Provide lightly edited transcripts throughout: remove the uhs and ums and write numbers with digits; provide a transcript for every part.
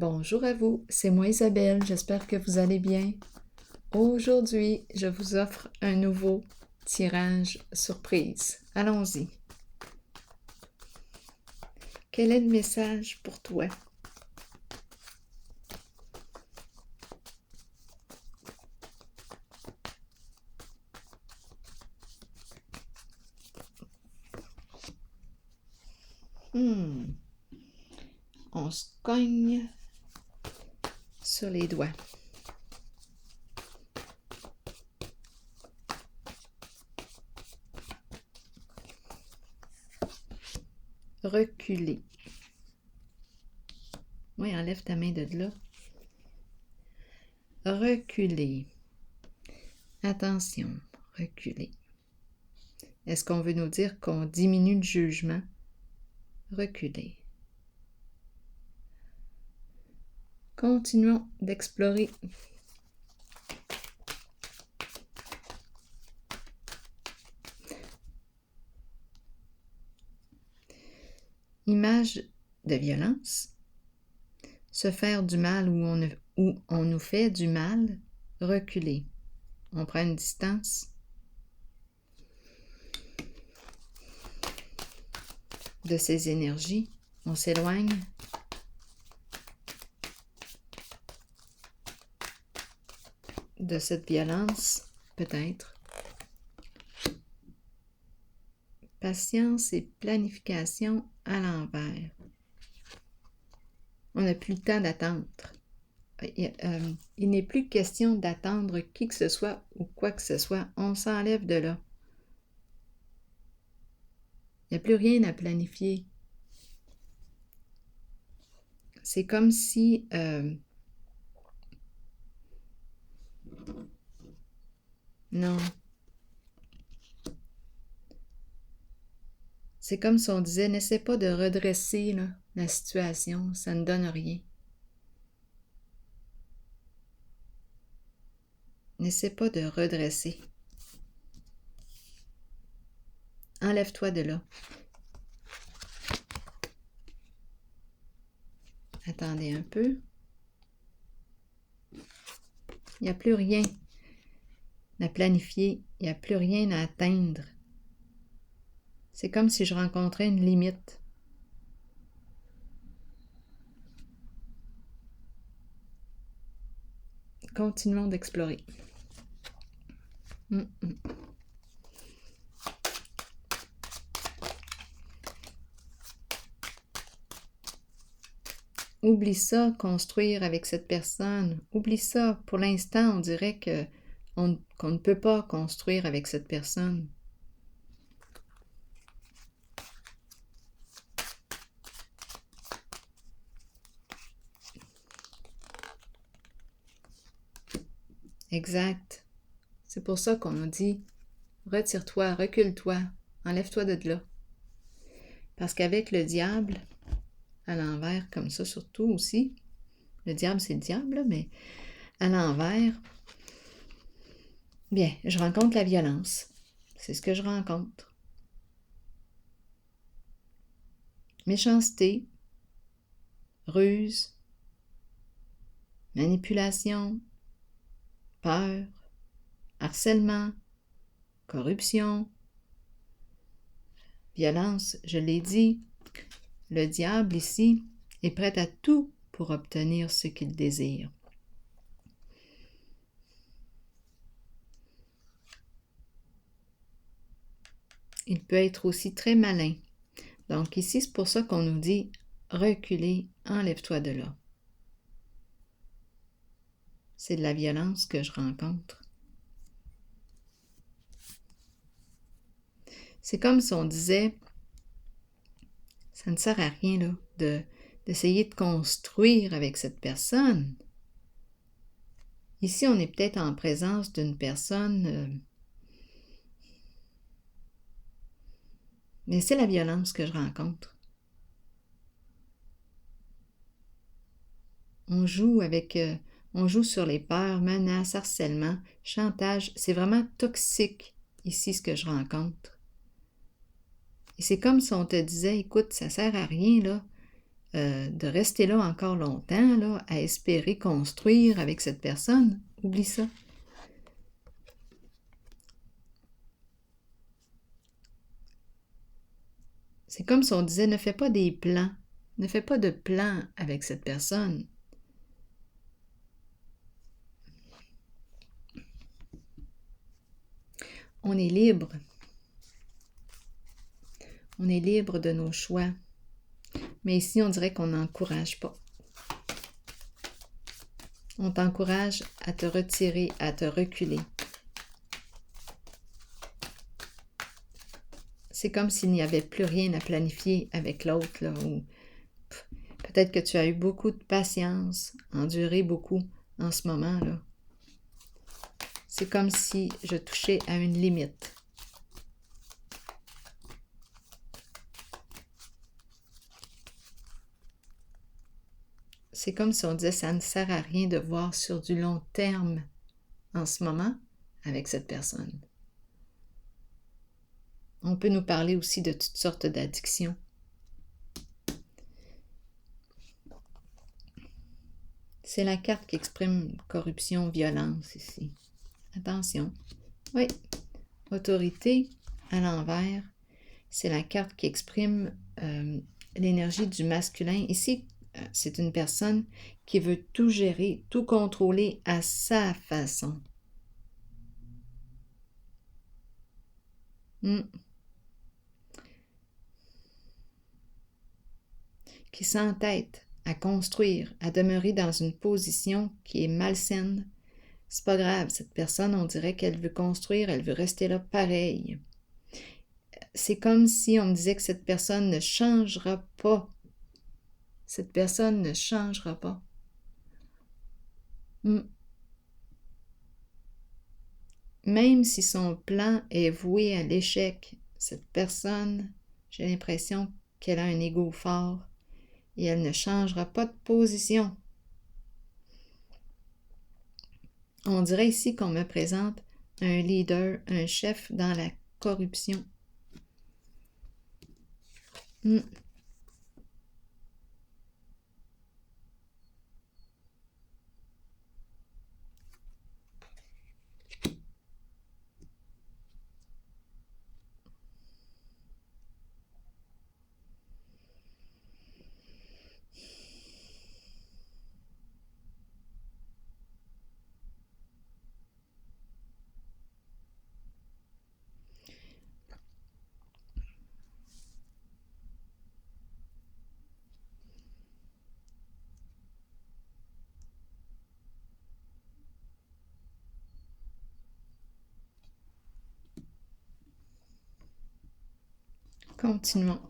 Bonjour à vous, c'est moi Isabelle, j'espère que vous allez bien. Aujourd'hui, je vous offre un nouveau tirage surprise. Allons-y. Quel est le message pour toi? On se cogne sur les doigts. Reculer. Oui, enlève ta main de là. Reculer. Attention, reculer. Est-ce qu'on veut nous dire qu'on diminue le jugement? Reculer. Continuons d'explorer. Image de violence. Se faire du mal où on nous fait du mal, reculer. On prend une distance. De ces énergies, on s'éloigne. De cette violence, peut-être. Patience et planification à l'envers. On n'a plus le temps d'attendre. Il n'est plus question d'attendre qui que ce soit ou quoi que ce soit. On s'enlève de là. Il n'y a plus rien à planifier. C'est comme si... non. C'est comme si on disait, n'essaie pas de redresser là, la situation, ça ne donne rien. N'essaie pas de redresser. Enlève-toi de là. Attendez un peu. Il n'y a plus rien à planifier, il n'y a plus rien à atteindre. C'est comme si je rencontrais une limite. Continuons d'explorer. Oublie ça, construire avec cette personne. Oublie ça. Pour l'instant, on dirait qu'on ne peut pas construire avec cette personne. Exact. C'est pour ça qu'on nous dit, retire-toi, recule-toi, enlève-toi de là. Parce qu'avec le diable, à l'envers, comme ça surtout aussi, le diable c'est le diable, là, mais à l'envers, bien, je rencontre la violence. C'est ce que je rencontre. Méchanceté, ruse, manipulation, peur, harcèlement, corruption, violence, je l'ai dit. Le diable ici est prêt à tout pour obtenir ce qu'il désire. Il peut être aussi très malin. Donc ici, c'est pour ça qu'on nous dit « reculer, enlève-toi de là ». C'est de la violence que je rencontre. C'est comme si on disait « ça ne sert à rien là, d'essayer de construire avec cette personne ». Ici, on est peut-être en présence d'une personne... mais c'est la violence que je rencontre. On joue sur les peurs, menaces, harcèlement, chantage. C'est vraiment toxique ici ce que je rencontre. Et c'est comme si on te disait, écoute, ça sert à rien là. de rester là encore longtemps, là, à espérer construire avec cette personne. Oublie ça. C'est comme si on disait, ne fais pas des plans. Ne fais pas de plans avec cette personne. On est libre. On est libre de nos choix. Mais ici, on dirait qu'on n'encourage pas. On t'encourage à te retirer, à te reculer. C'est comme s'il n'y avait plus rien à planifier avec l'autre, là, ou peut-être que tu as eu beaucoup de patience, enduré beaucoup en ce moment-là. C'est comme si je touchais à une limite. C'est comme si on disait ça ne sert à rien de voir sur du long terme en ce moment avec cette personne. On peut nous parler aussi de toutes sortes d'addictions. C'est la carte qui exprime corruption, violence ici. Attention. Oui, autorité à l'envers. C'est la carte qui exprime l'énergie du masculin. Ici, c'est une personne qui veut tout gérer, tout contrôler à sa façon. Qui s'entête à construire, à demeurer dans une position qui est malsaine. C'est pas grave, cette personne, on dirait qu'elle veut construire, elle veut rester là pareil. C'est comme si on me disait que cette personne ne changera pas. Cette personne ne changera pas. Même si son plan est voué à l'échec, cette personne, j'ai l'impression qu'elle a un ego fort et elle ne changera pas de position. On dirait ici qu'on me présente un leader, un chef dans la corruption. Continuons.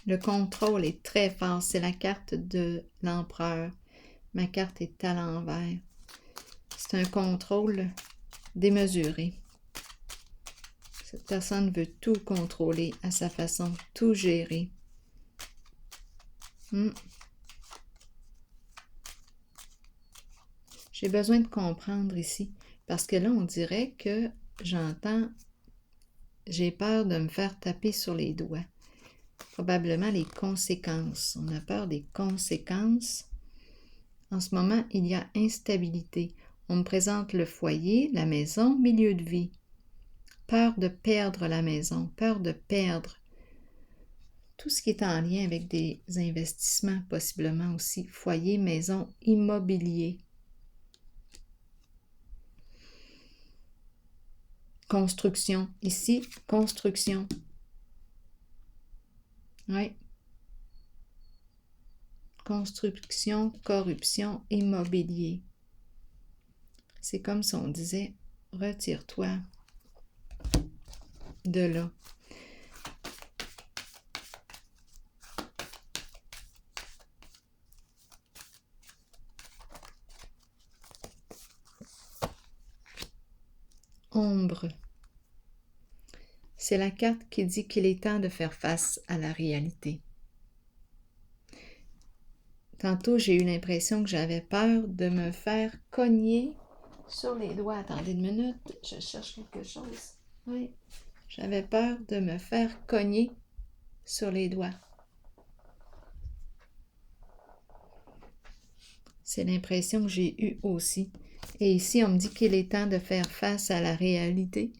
Le contrôle est très fort. C'est la carte de l'empereur. Ma carte est à l'envers. C'est un contrôle démesuré. Cette personne veut tout contrôler à sa façon, tout gérer. J'ai besoin de comprendre ici, parce que là, on dirait que j'entends « j'ai peur de me faire taper sur les doigts ». Probablement les conséquences. On a peur des conséquences. En ce moment, il y a instabilité. On me présente le foyer, la maison, milieu de vie. Peur de perdre la maison, peur de perdre tout ce qui est en lien avec des investissements, possiblement aussi. Foyer, maison, immobilier. Construction. Ici, construction. Oui. Construction, corruption, immobilier. C'est comme si on disait, retire-toi de là. Ombre. C'est la carte qui dit qu'il est temps de faire face à la réalité. Tantôt, j'ai eu l'impression que j'avais peur de me faire cogner sur les doigts. Attendez une minute, je cherche quelque chose. Oui, j'avais peur de me faire cogner sur les doigts. C'est l'impression que j'ai eue aussi. Et ici, on me dit qu'il est temps de faire face à la réalité.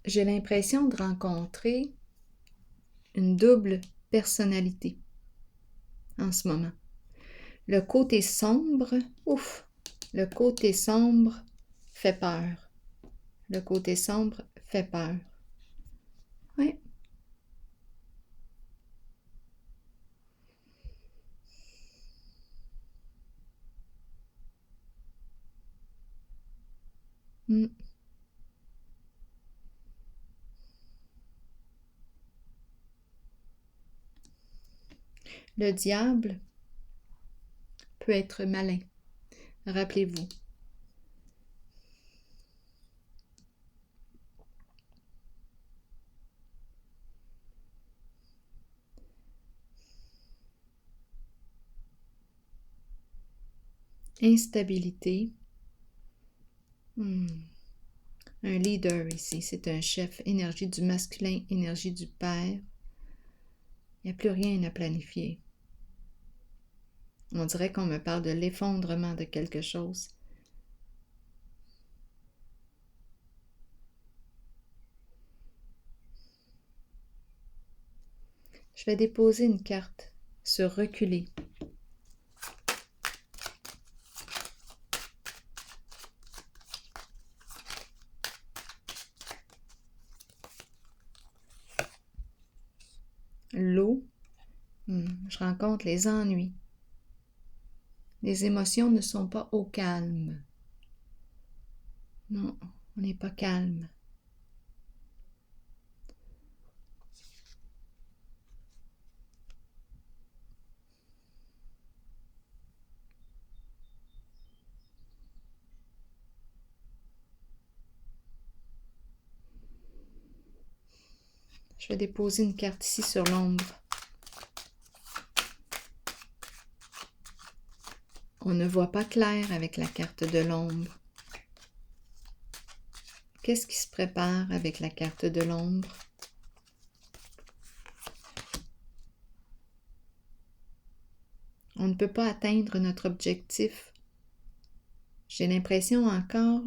J'ai l'impression de rencontrer une double personnalité en ce moment. Le côté sombre, le côté sombre fait peur. Le côté sombre fait peur. Oui. Mm. Le diable peut être malin. Rappelez-vous. Instabilité. Un leader ici, c'est un chef. Énergie du masculin, énergie du père. Il n'y a plus rien à planifier. On dirait qu'on me parle de l'effondrement de quelque chose. Je vais déposer une carte sur reculer. L'eau, je rencontre les ennuis. Les émotions ne sont pas au calme. Non, on n'est pas calme. Je vais déposer une carte ici sur l'ombre. On ne voit pas clair avec la carte de l'ombre. Qu'est-ce qui se prépare avec la carte de l'ombre? On ne peut pas atteindre notre objectif. J'ai l'impression encore,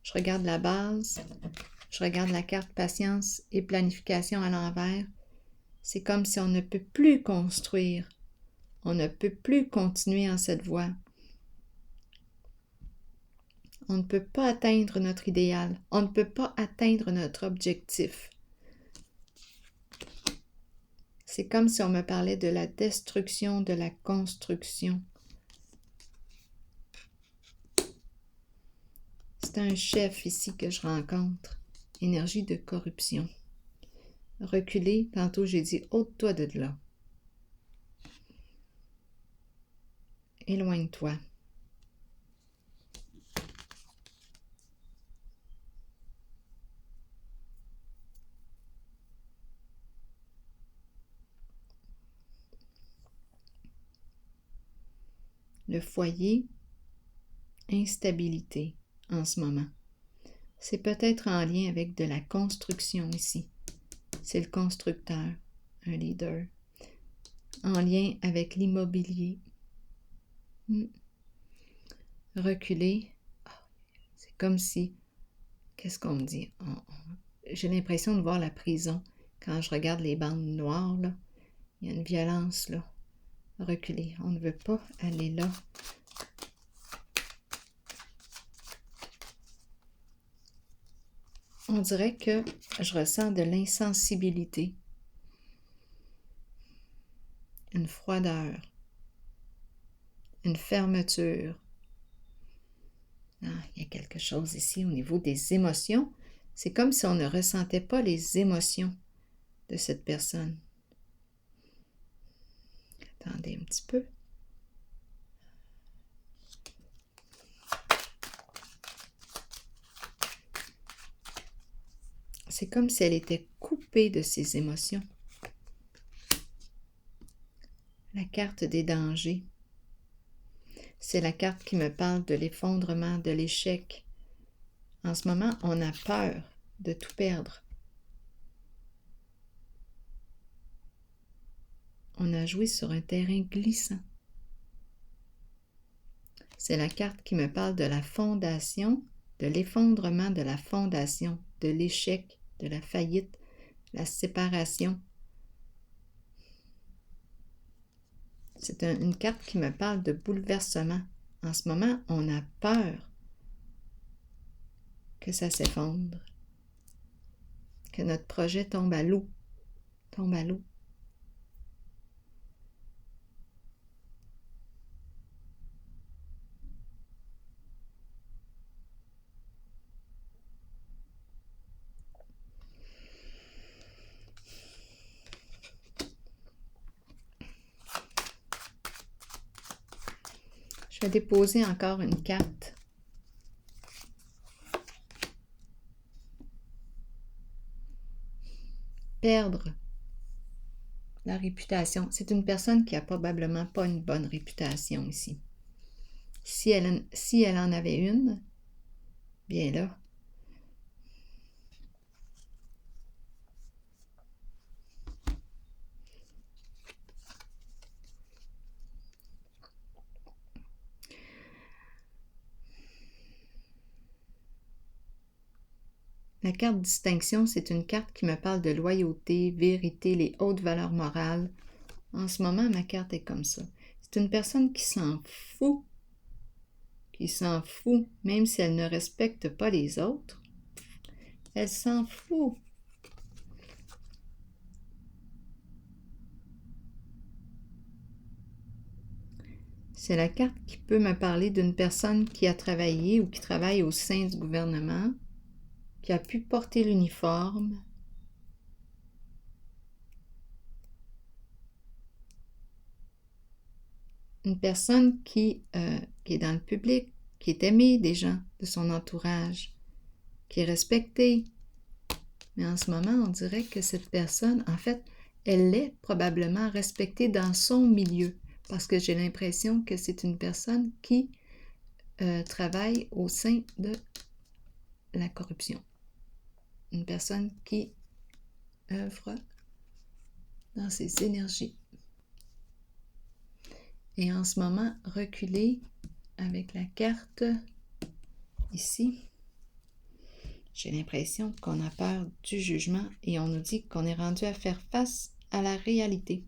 je regarde la base, je regarde la carte patience et planification à l'envers. C'est comme si on ne peut plus construire. On ne peut plus continuer en cette voie. On ne peut pas atteindre notre idéal. On ne peut pas atteindre notre objectif. C'est comme si on me parlait de la destruction de la construction. C'est un chef ici que je rencontre. Énergie de corruption. Reculer, tantôt j'ai dit ôte-toi de là. Éloigne-toi. Le foyer, instabilité en ce moment. C'est peut-être en lien avec de la construction ici. C'est le constructeur, un leader. En lien avec l'immobilier. Reculer, c'est comme si, qu'est-ce qu'on me dit? J'ai l'impression de voir la prison. Quand je regarde les bandes noires, là, il y a une violence, là. Reculer, on ne veut pas aller là. On dirait que je ressens de l'insensibilité, une froideur, une fermeture. Ah, il y a quelque chose ici au niveau des émotions. C'est comme si on ne ressentait pas les émotions de cette personne. Attendez un petit peu. C'est comme si elle était coupée de ses émotions. La carte des dangers. C'est la carte qui me parle de l'effondrement, de l'échec. En ce moment, on a peur de tout perdre. On a joué sur un terrain glissant. C'est la carte qui me parle de la fondation, de l'effondrement de la fondation, de l'échec, de la faillite, la séparation. C'est une carte qui me parle de bouleversement. En ce moment, on a peur que ça s'effondre, que notre projet tombe à l'eau, tombe à l'eau. Je vais déposer encore une carte. Perdre la réputation. C'est une personne qui n'a probablement pas une bonne réputation ici. Si elle en avait une, bien là, la carte distinction, c'est une carte qui me parle de loyauté, vérité, les hautes valeurs morales. En ce moment, ma carte est comme ça. C'est une personne qui s'en fout, même si elle ne respecte pas les autres. Elle s'en fout. C'est la carte qui peut me parler d'une personne qui a travaillé ou qui travaille au sein du gouvernement, qui a pu porter l'uniforme. Une personne qui est dans le public, qui est aimée des gens de son entourage, qui est respectée. Mais en ce moment, on dirait que cette personne, en fait, elle est probablement respectée dans son milieu, parce que j'ai l'impression que c'est une personne qui travaille au sein de la corruption. Une personne qui œuvre dans ses énergies. Et en ce moment, reculer avec la carte ici. J'ai l'impression qu'on a peur du jugement et on nous dit qu'on est rendu à faire face à la réalité.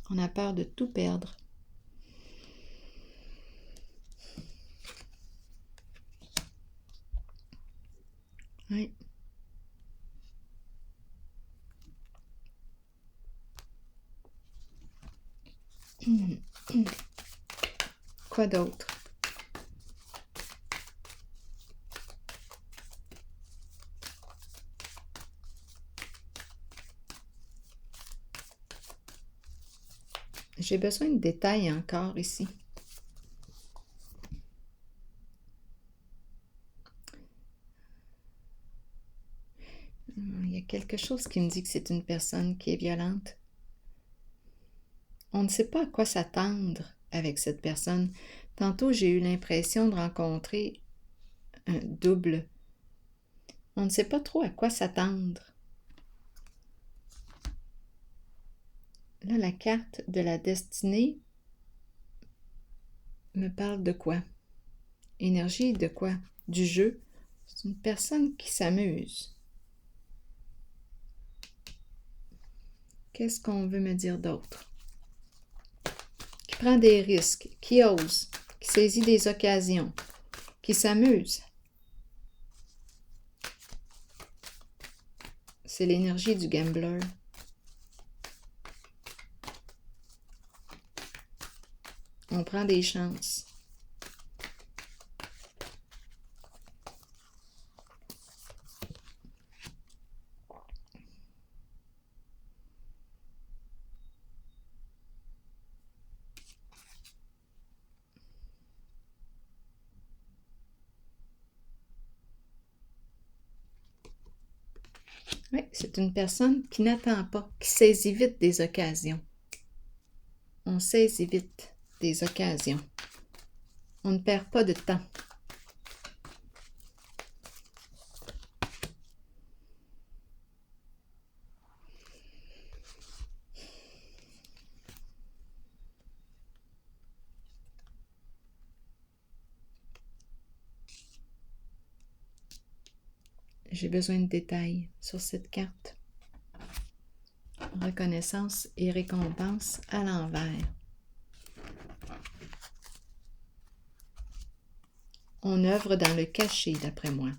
On a peur de tout perdre. Oui. Quoi d'autre? J'ai besoin de détails encore ici. Il y a quelque chose qui me dit que c'est une personne qui est violente. On ne sait pas à quoi s'attendre avec cette personne. Tantôt, j'ai eu l'impression de rencontrer un double. On ne sait pas trop à quoi s'attendre. Là, la carte de la destinée me parle de quoi? Énergie de quoi? Du jeu. C'est une personne qui s'amuse. Qu'est-ce qu'on veut me dire d'autre? Qui prend des risques, qui ose, qui saisit des occasions, qui s'amuse. C'est l'énergie du gambler. On prend des chances. Oui, c'est une personne qui n'attend pas, qui saisit vite des occasions. On saisit vite des occasions. On ne perd pas de temps. J'ai besoin de détails sur cette carte. Reconnaissance et récompense à l'envers. On œuvre dans le caché, d'après moi.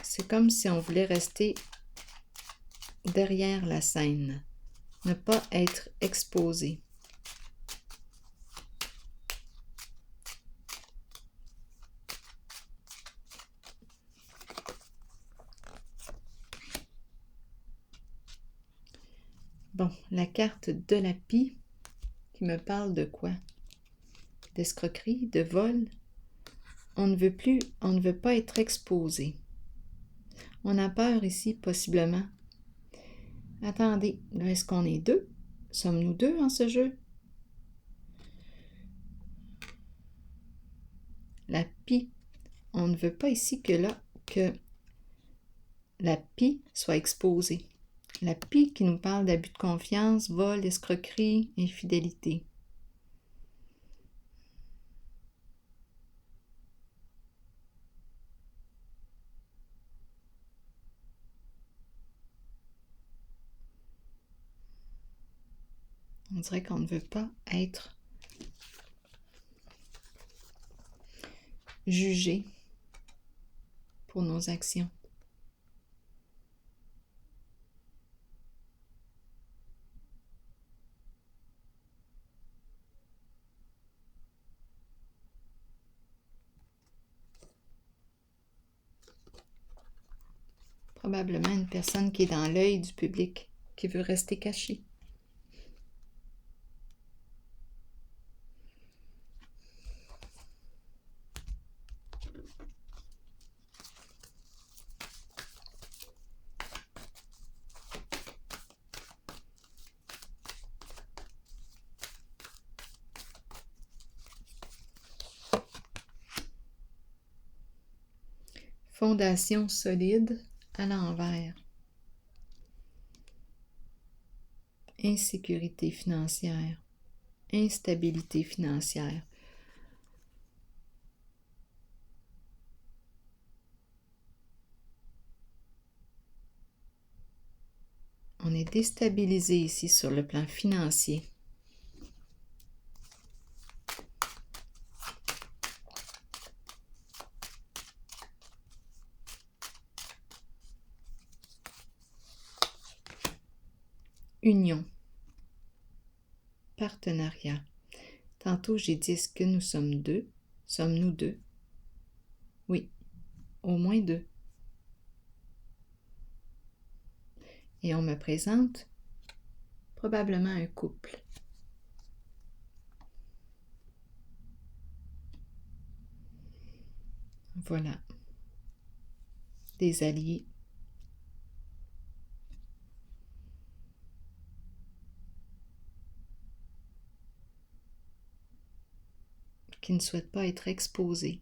C'est comme si on voulait rester derrière la scène, ne pas être exposé. Bon, la carte de la pie qui me parle de quoi? D'escroquerie, de vol. On ne veut pas être exposé. On a peur ici, possiblement. Attendez, là, est-ce qu'on est deux? Sommes-nous deux en ce jeu? La pie. On ne veut pas ici que la pie soit exposée. La pie qui nous parle d'abus de confiance, vol, escroquerie, infidélité. On dirait qu'on ne veut pas être jugé pour nos actions. Probablement une personne qui est dans l'œil du public, qui veut rester cachée. Fondation solide à l'envers. Insécurité financière. Instabilité financière. On est déstabilisé ici sur le plan financier. Union. Partenariat. Tantôt, j'ai dit, est-ce que nous sommes deux? Sommes-nous deux? Oui, au moins deux. Et on me présente probablement un couple. Voilà. Des alliés. Qui ne souhaitent pas être exposés,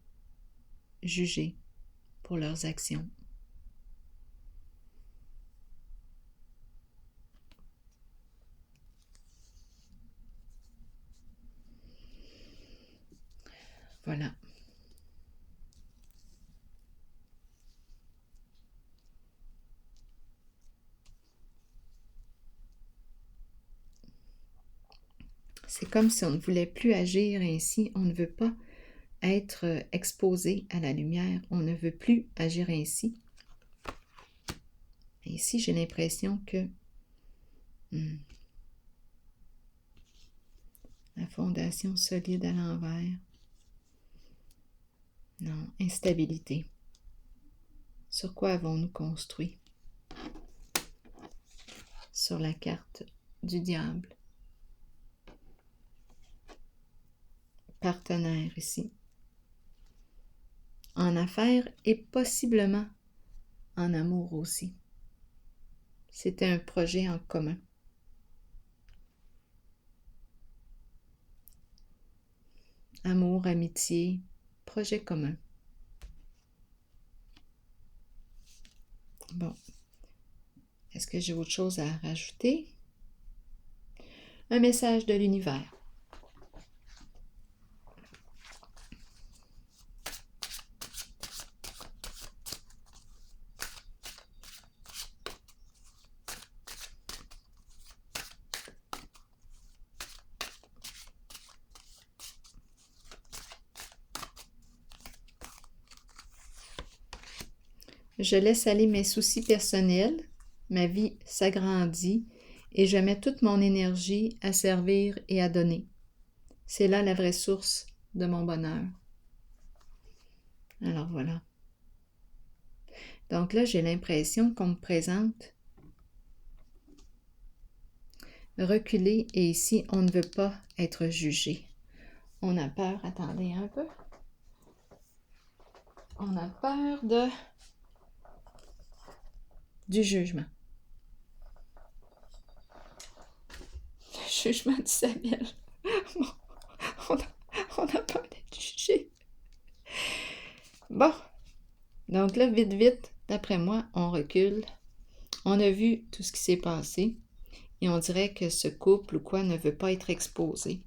jugés pour leurs actions. Voilà. C'est comme si on ne voulait plus agir ainsi, on ne veut pas être exposé à la lumière, on ne veut plus agir ainsi. Et ici, j'ai l'impression que la fondation solide à l'envers. Non, instabilité. Sur quoi avons-nous construit? Sur la carte du diable. Partenaire ici. En affaires et possiblement en amour aussi. C'était un projet en commun. amour, amitié, projet commun. Bon. Est-ce que j'ai autre chose à rajouter? Un message de l'univers. Je laisse aller mes soucis personnels, ma vie s'agrandit et je mets toute mon énergie à servir et à donner. C'est là la vraie source de mon bonheur. Alors voilà. Donc là, j'ai l'impression qu'on me présente reculer et ici, on ne veut pas être jugé. On a peur, attendez un peu. On a peur du jugement. Le jugement d'Isabelle. On a peur d'être jugé. Bon, donc là, vite, vite, d'après moi, on recule. On a vu tout ce qui s'est passé et on dirait que ce couple ou quoi ne veut pas être exposé.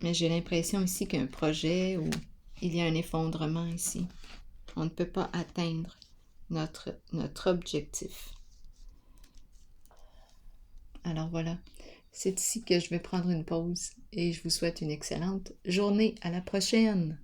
Mais j'ai l'impression ici qu'il y a un projet où il y a un effondrement ici. On ne peut pas atteindre notre objectif. Alors voilà, c'est ici que je vais prendre une pause et je vous souhaite une excellente journée. À la prochaine!